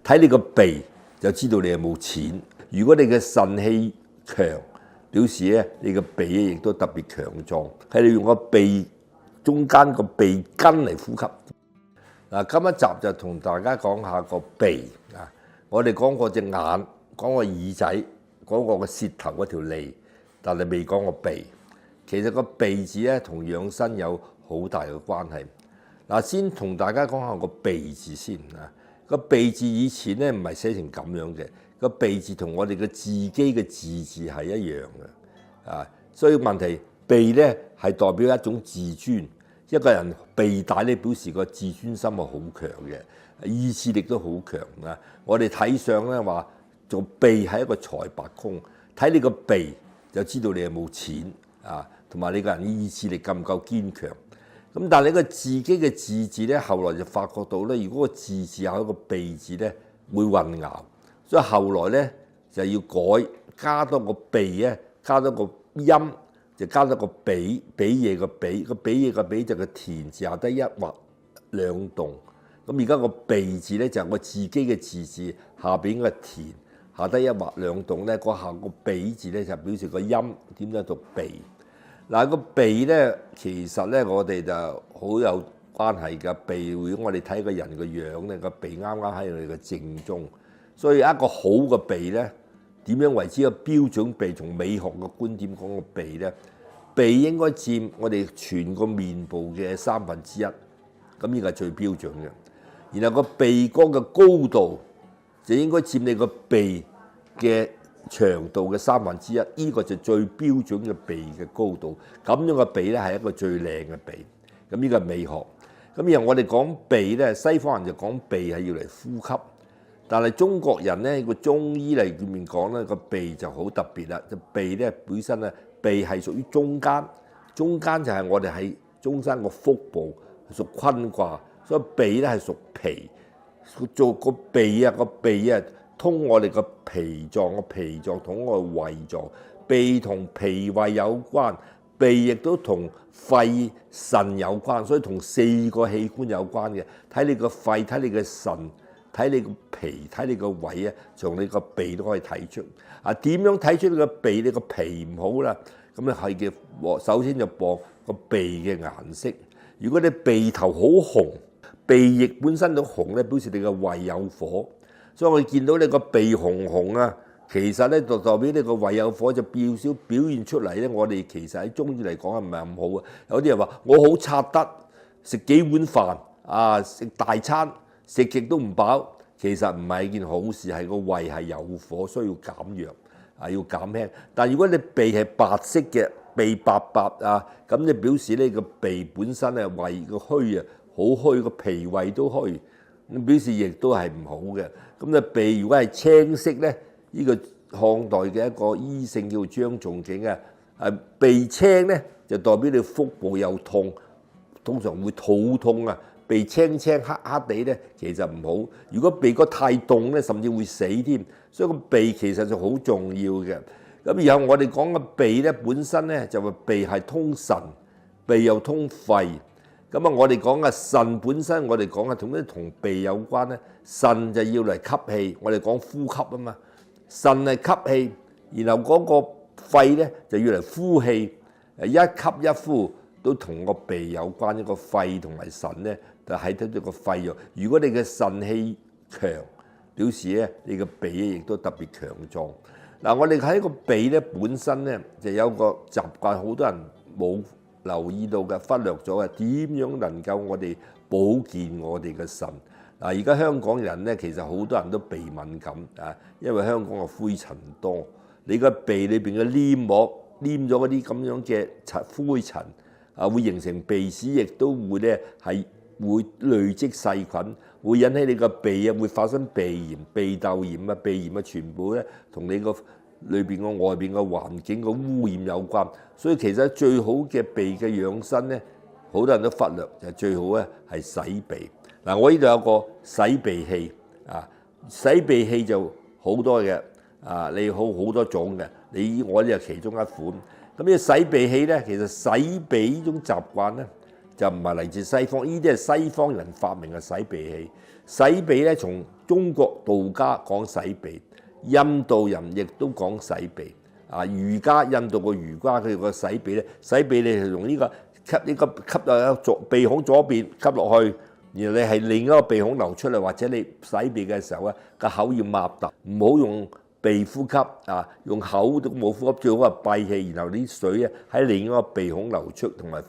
睇你個鼻就知道你有冇錢。如果你嘅腎氣強，表示咧你個鼻咧亦都特別強壯，係你用個鼻中間個鼻根嚟呼吸。嗱，今一集就同大家講下個鼻啊。我哋講過隻眼，講過耳仔，講過個舌頭嗰條脷，但係未講個鼻。其實個鼻字咧同養生有好大嘅關係。嗱，先同大家講下個鼻字先啊。個鼻字以前咧唔係寫成咁樣嘅，個鼻字同我哋嘅自己嘅自字係一樣嘅啊。所以問題鼻咧係代表一種自尊，一個人鼻大咧表示個自尊心係好強嘅，意志力都好強啊。我哋睇相咧話做鼻係一個財帛宮，睇你個鼻就知道你有冇錢啊，同埋你個人意志力夠唔夠堅強。咁但係你個自己嘅自字咧，後來就發覺到咧，如果個自字有一個鼻字咧，會混淆，所以後來咧就要改，加多個鼻咧，加多個音，就加多個比嘢個比，個比嘢個比就個田字下低一畫兩棟。咁而家個鼻字咧就係我自己嘅自字下邊個田下低一畫兩棟咧，個下個比字咧就表示個音點樣讀鼻。嗱，個鼻咧，其實咧我哋就好有關係㗎。鼻，如果我哋睇個人個樣咧，個鼻啱啱喺我哋嘅正中，所以一個好嘅鼻咧，點樣為之一個標準鼻？從美學嘅觀點講個鼻咧，鼻應該佔我哋全個面部嘅1/3，咁呢個係最標準嘅。然後個鼻哥嘅高度就應該佔你個鼻嘅長度嘅1/3，呢個就最標準嘅鼻嘅高度。咁樣嘅鼻咧係一個最靚嘅鼻。咁呢個係美學。咁然後我哋講鼻咧，西方人就講鼻係要嚟呼吸，但係中國人咧個中醫嚟面講咧個鼻就好特別啦。就鼻咧本身咧鼻係屬於中間，中間就係我哋喺中間個腹部屬坤卦，所以鼻咧係屬脾。做個鼻啊，個鼻啊。通我哋個脾臟，個脾臟同我個胃臟，鼻同脾胃有關，鼻亦都同肺腎有關，所以同4個器官有關嘅。睇你個肺，睇你個腎，睇你個脾，睇你個胃啊，從你個鼻都可以睇出。啊，點樣睇出你個鼻？你個脾唔好啦，咁咧係嘅。首先就望個鼻嘅顏色。如果你鼻頭好紅，鼻翼本身都紅咧，表示你個胃有火。所以我哋見到你個鼻紅紅啊，其實咧就代表你個胃有火，就表現出嚟咧。我哋其實喺中醫嚟講係唔係咁好啊？有啲人話我好刷得，食幾碗飯啊，食大餐，食極都唔飽。其實唔係件好事，係個胃係有火，需要減弱啊，要減輕。但如果你鼻係白色嘅，鼻白白啊，咁就表示呢個鼻本身係胃個虛啊，好虛，個脾胃都虛。咁表示亦都係唔好嘅。咁啊鼻如果係青色咧，呢個漢代嘅一個醫聖叫張仲景啊，鼻青咧就代表你腹部有痛，通常會肚痛啊。鼻青青黑黑地咧，其實唔好。如果鼻哥太凍咧，甚至會死添。所以個鼻其實就好重要嘅。咁然後我哋講嘅鼻咧，本身咧就話鼻係通腎，鼻又通肺。咁啊，我哋講嘅腎本身，我哋講嘅同鼻有關咧。腎就要嚟吸氣，我哋講呼吸啊嘛。腎係吸氣，然後嗰個肺咧就要嚟呼氣。一吸一呼都同個鼻有關，一個肺同埋腎咧就喺到個肺肉。如果你嘅腎氣強，表示咧你個鼻亦都特別強壯。嗱，我哋喺個鼻咧本身咧就有個習慣，好多人冇留意到嘅，忽略咗嘅，點樣能夠我哋保健我哋嘅腎？嗱，而家香港人咧，其實好多人都鼻敏感啊，因為香港嘅灰塵多，你個鼻裏邊嘅黏膜黏咗嗰啲咁樣嘅灰塵啊，會形成鼻屎，亦都會咧係會累積細菌，會引起你個鼻啊會發生鼻炎、鼻竇炎啊、鼻炎啊，全部咧同你個裏邊個外邊個環境個污染有關。所以其實最好嘅鼻嘅養生咧，好多人都忽略，就最好咧係洗鼻。嗱，我呢度有個洗鼻器啊，洗鼻器就好多嘅啊，你好多種嘅，我呢就其中一款。咁呢個洗鼻器咧，其實洗鼻呢種習慣咧，就唔係嚟自西方，呢啲係西方人發明嘅洗鼻器。洗鼻咧，從中國道家講洗鼻，印度人亦都講洗鼻。儒家印度個儒家佢個洗鼻咧，洗鼻你係用呢個吸落鼻孔左邊吸落去，然後你係另一個鼻孔流出嚟，或者你洗鼻嘅時候咧，個口要擘大，唔好用鼻呼吸用口都冇呼吸，最好係閉氣，然後啲水咧喺另一個鼻孔流出，同埋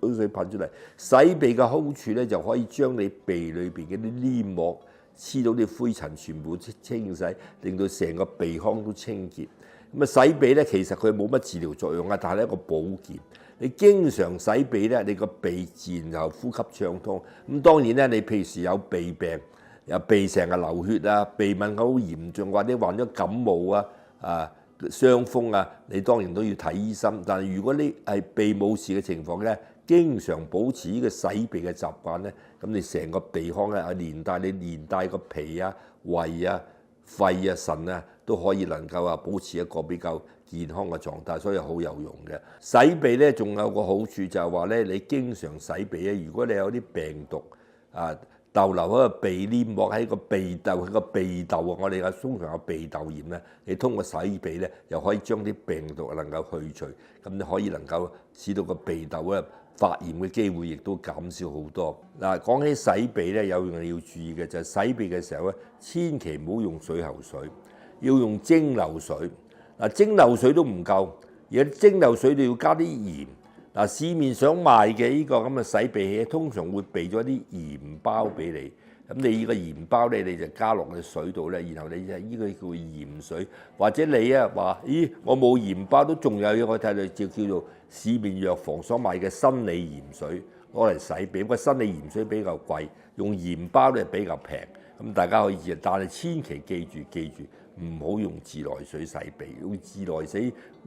水噴出嚟。洗鼻嘅好處咧，就可以將你鼻裏邊嗰啲黏膜黐到啲灰塵全部清洗，令到成個鼻腔都清潔。咁洗鼻咧，其實佢冇乜治療作用啊，但係一個保健。你經常洗鼻咧，你個鼻自然就呼吸暢通。咁當然咧，你譬如有鼻病，有鼻成日流血啊，鼻敏感好嚴重，或者患咗感冒傷風你當然都要睇醫生。但係如果你係鼻冇事嘅情況咧，經常保持呢個洗鼻嘅習慣咧，咁你成個鼻腔咧，連帶個脾胃肺腎都可以能夠保持一個比較健康嘅狀態，所以好有用嘅。洗鼻咧，仲有個好處就係話咧，你經常洗鼻咧，如果你有啲病毒逗留喺個鼻黏膜，喺個鼻竇我哋通常有鼻竇炎咧，你通過洗鼻咧，又可以將啲病毒能夠去除，咁你可以能夠使到個鼻竇咧發炎嘅機會亦都減少好多。講起洗鼻咧，有樣嘢要注意嘅就係洗鼻嘅時候咧，千祈唔好用水喉水，要用蒸餾水。蒸餾水都唔夠，而家蒸餾水你要加啲鹽。市面上賣嘅呢個咁嘅洗鼻器，通常會備咗啲鹽包俾你。咁你呢個鹽包咧，你就加落去水度咧，然後你就呢個叫鹽水。或者你話，咦，我冇鹽包都仲有一個睇到叫做市面藥房所賣嘅生理鹽水攞嚟洗鼻。不過生理鹽水比較貴，用鹽包咧比較平。咁大家可以試，但係千祈記住。唔好用自來水洗鼻，用自來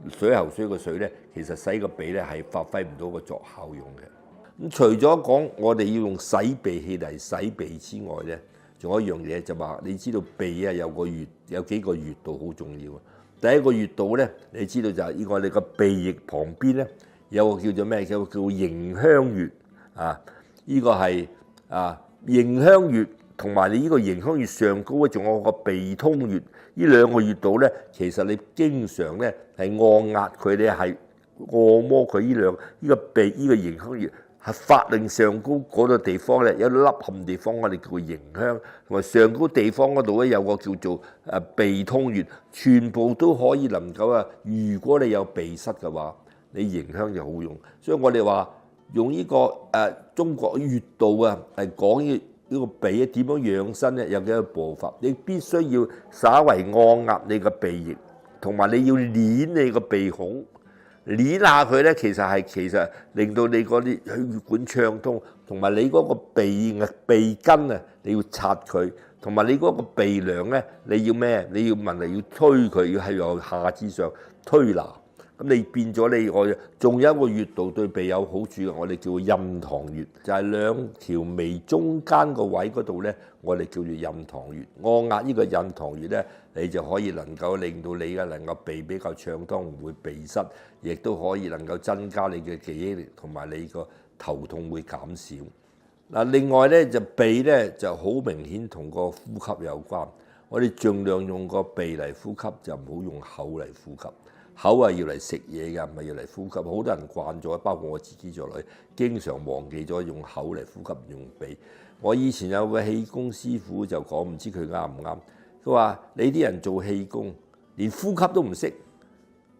水喉水個水咧，其實洗個鼻咧係發揮唔到個作效用嘅。咁除咗講我哋要用洗鼻器嚟洗鼻之外咧，仲有一樣嘢就話，你知道鼻有幾個穴道好重要。第一個穴道咧，你知道就係呢個你個鼻翼旁邊咧有個叫做咩？叫迎香穴呢個係迎香穴，同埋你呢個迎香穴上高咧，仲有個鼻通穴。呢兩個穴道咧，其實你經常咧係按壓佢哋，係按摩佢呢個鼻呢個迎香穴係法令上高嗰個地方咧，有粒凹地方我哋叫迎香，同埋上高地方嗰度咧有個叫做鼻通穴，全部都可以能夠如果你有鼻塞嘅話，你迎香就好用。所以我哋話用呢個中國穴道係講呢個鼻點樣養生咧？有幾個步伐，你必須要稍為按壓你個鼻翼，同埋你要捏你個鼻孔，捏下佢咧，其實令到你嗰啲血管暢通，同埋你嗰個鼻根你要擦佢，同埋你嗰個鼻梁咧，你要咩？你要要推佢，要係由下至上推拿。咁你變咗我仲有一個穴道對鼻有好處嘅，我哋叫印堂穴，就係兩條眉中間個位嗰度咧，我哋叫做印堂穴。按壓呢個印堂穴咧，你就可以能夠令到你能夠鼻比較暢通，唔會鼻塞，亦都可以能夠增加你嘅記憶力，同埋你個頭痛會減少。另外咧就鼻咧就好明顯同個呼吸有關，我哋盡量用個鼻嚟呼吸，就唔好用口嚟呼吸。口要嚟食嘢㗎，唔係要嚟呼吸。好多人慣咗，包括我自己在內，經常忘記咗用口嚟呼吸，唔用鼻。我以前有個氣功師傅就講，唔知佢啱唔啱？佢話你啲人做氣功，連呼吸都唔識。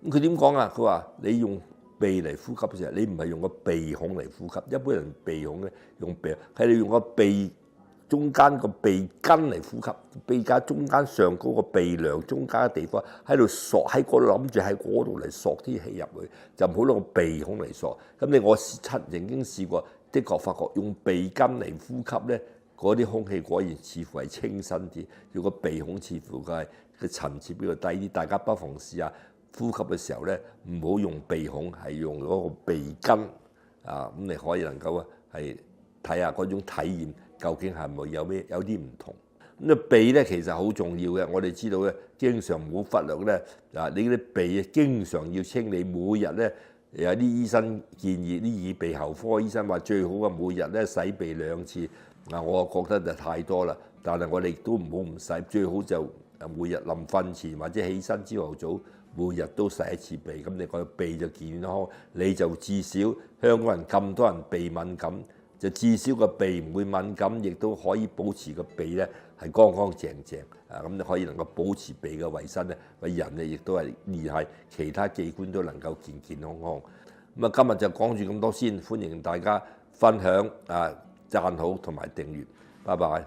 咁佢點講啊？佢話你用鼻嚟呼吸嘅時候，你唔係用個鼻孔嚟呼吸。一般人鼻孔咧用鼻，係你用個鼻中間個鼻根嚟呼吸，鼻架中間上高個鼻梁中間嘅地方喺度索，喺嗰度諗住喺嗰度嚟索啲氣入去，就唔好用個鼻孔嚟索。咁我曾經試過，的確發覺用鼻根嚟呼吸咧，嗰啲空氣果然似乎係清新啲。如果鼻孔似乎佢係個層次比較低啲，大家不妨試下呼吸嘅時候咧，唔好用鼻孔，係用嗰個鼻根咁你可以能夠係睇下嗰種體驗。究竟係咪有啲唔同？咁鼻咧其實好重要嘅，我哋知道咧，經常唔好忽略咧。你啲鼻經常要清理，每日咧有啲醫生建議啲耳鼻喉科醫生話最好啊，每日咧洗鼻2次。我覺得就太多啦。但係我哋都唔好唔洗，最好就每日臨瞓前或者起身朝頭早，每日都洗1次鼻。咁你個鼻就健康，你就至少香港人咁多人鼻敏感，就至少個鼻唔會敏感，亦都可以保持個鼻咧係乾乾淨淨。咁你可以能夠保持鼻嘅衞生咧，個人咧亦都係連係其他器官都能夠健健康康。咁今日就講住咁多先，歡迎大家分享、讚好同埋訂閱。拜拜。